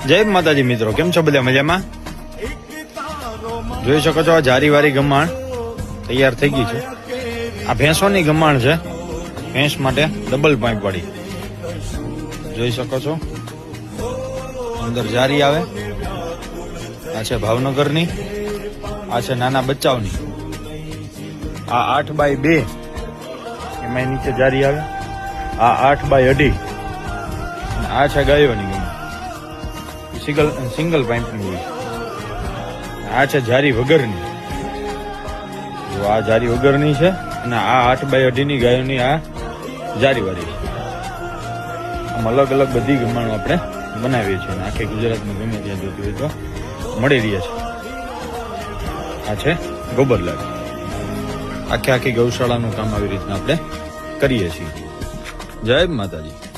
જય માતાજી મિત્રો, કેમ છો બધા? મજામાં? જોઈ શકો છો આ જારીવાળી ગમાણ તૈયાર થઈ ગઈ છે. આ ભેંસોની ગમાણ છે, ભેંસ માટે ડબલ પાઇપ વાળી. જોઈ શકો છો અંદર જારી આવે. આ છે ભાવનગરની, આ છે નાના બચ્ચાઓની. આ 8x2 એમાં નીચે જારી આવે. આ 8x2 અને આ છે ગાયોની ગમાણ, સિંગલ પાઇપની હોય. આ છે જારી વગરની. જો આ જારી વગરની છે અને આ 8x2 ની ગાયોની આ જારી વાળી છે. આમ અલગ અલગ બધી ગમાણો આપણે બનાવીએ છીએ અને આખે ગુજરાતમાં ગમે ત્યાં જોતી હોય તો મળી રહે છે. આ છે ગોબરલાલ. આખી ગૌશાળાનું કામ આવી રીતના આપણે કરીએ છીએ. જય માતાજી.